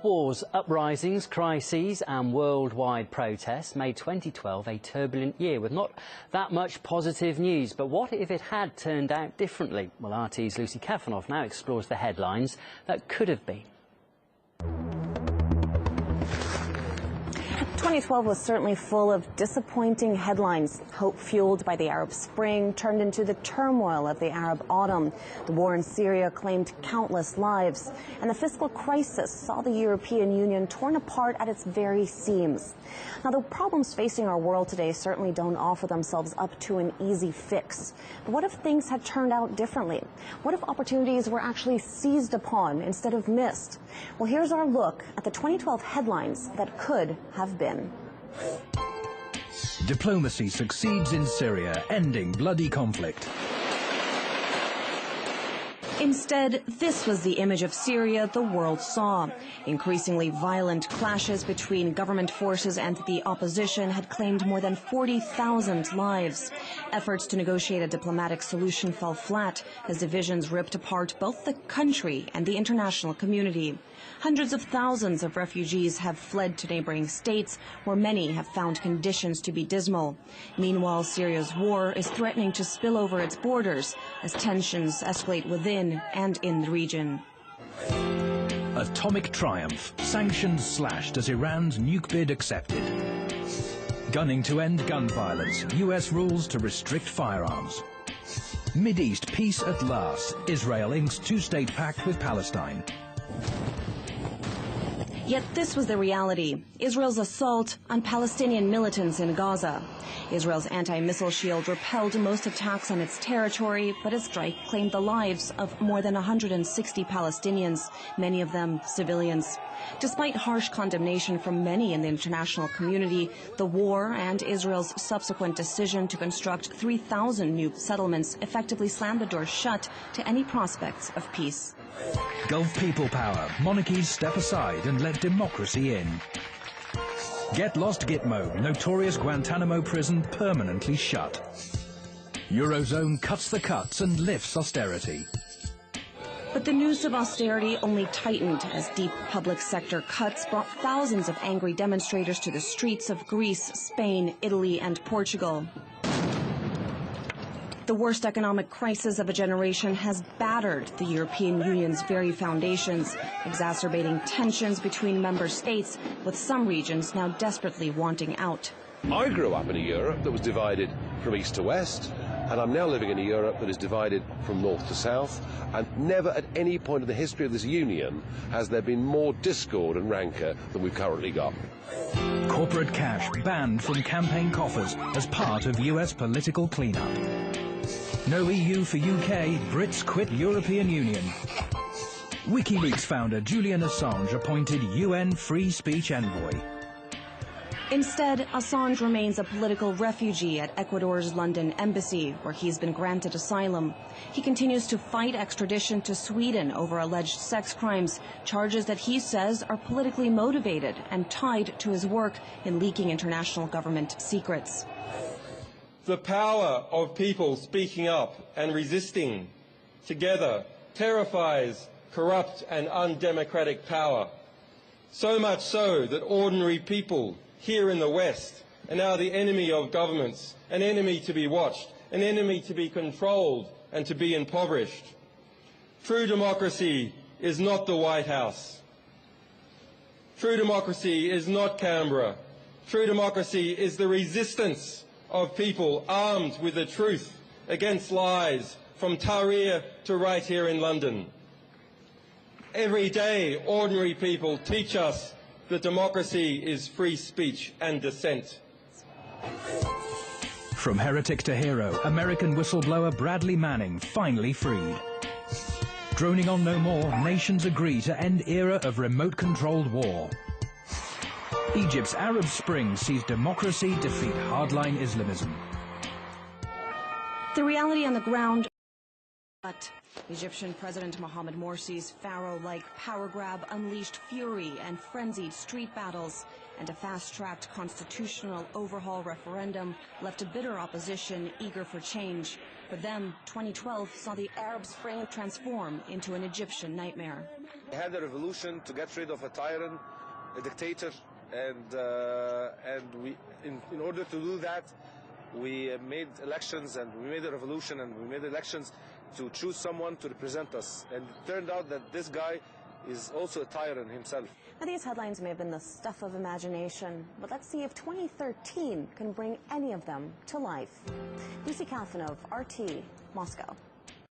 wars, uprisings, crises and worldwide protests made 2012 a turbulent year with not that much positive news. But what if it had turned out differently? Well, RT's Lucy Kafanoff now explores the headlines that could have been. 2012 was certainly full of disappointing headlines. Hope fueled by the Arab Spring turned into the turmoil of the Arab Autumn. The war in Syria claimed countless lives, and the fiscal crisis saw the European Union torn apart at its very seams. Now, the problems facing our world today certainly don't offer themselves up to an easy fix. But what if things had turned out differently? What if opportunities were actually seized upon instead of missed? Well, here's our look at the 2012 headlines that could have been. Diplomacy succeeds in Syria, ending bloody conflict. Instead, this was the image of Syria the world saw. Increasingly violent clashes between government forces and the opposition had claimed more than 40,000 lives. Efforts to negotiate a diplomatic solution fell flat as divisions ripped apart both the country and the international community. Hundreds of thousands of refugees have fled to neighboring states, where many have found conditions to be dismal. Meanwhile, Syria's war is threatening to spill over its borders as tensions escalate within and in the region. Atomic triumph. Sanctions slashed as Iran's nuke bid accepted. Gunning to end gun violence. US rules to restrict firearms. Mideast peace at last. Israel inks two-state pact with Palestine. Yet this was the reality: Israel's assault on Palestinian militants in Gaza. Israel's anti-missile shield repelled most attacks on its territory, but its strike claimed the lives of more than 160 Palestinians, many of them civilians. Despite harsh condemnation from many in the international community, the war and Israel's subsequent decision to construct 3,000 new settlements effectively slammed the door shut to any prospects of peace. Gulf people power. Monarchies step aside and let democracy in. Get lost Gitmo. Notorious Guantanamo prison permanently shut. Eurozone cuts the cuts and lifts austerity. But the noose of austerity only tightened as deep public sector cuts brought thousands of angry demonstrators to the streets of Greece, Spain, Italy, and Portugal. The worst economic crisis of a generation has battered the European Union's very foundations, exacerbating tensions between member states, with some regions now desperately wanting out. I grew up in a Europe that was divided from east to west, and I'm now living in a Europe that is divided from north to south, and never at any point in the history of this union has there been more discord and rancour than we've currently got. Corporate cash banned from campaign coffers as part of US political cleanup. No EU for UK, Brits quit European Union. WikiLeaks founder Julian Assange appointed UN free speech envoy. Instead, Assange remains a political refugee at Ecuador's London embassy, where he's been granted asylum. He continues to fight extradition to Sweden over alleged sex crimes, charges that he says are politically motivated and tied to his work in leaking international government secrets. The power of people speaking up and resisting together terrifies corrupt and undemocratic power. So much so that ordinary people here in the West are now the enemy of governments, an enemy to be watched, an enemy to be controlled and to be impoverished. True democracy is not the White House. True democracy is not Canberra. True democracy is the resistance of people armed with the truth against lies, from Tahrir to right here in London. Every day, ordinary people teach us that democracy is free speech and dissent. From heretic to hero, American whistleblower Bradley Manning finally freed. Droning on no more, nations agree to end era of remote-controlled war. Egypt's Arab Spring sees democracy defeat hardline Islamism. The reality on the ground, but Egyptian President Mohamed Morsi's Pharaoh-like power grab unleashed fury and frenzied street battles, and a fast-tracked constitutional overhaul referendum left a bitter opposition eager for change. For them, 2012 saw the Arab Spring transform into an Egyptian nightmare. We had a revolution to get rid of a tyrant, a dictator, and we, in order to do that, we made elections and we made a revolution and we made elections to choose someone to represent us. And it turned out that this guy is also a tyrant himself. Now, these headlines may have been the stuff of imagination, but let's see if 2013 can bring any of them to life. Lucy Kafanov, RT, Moscow.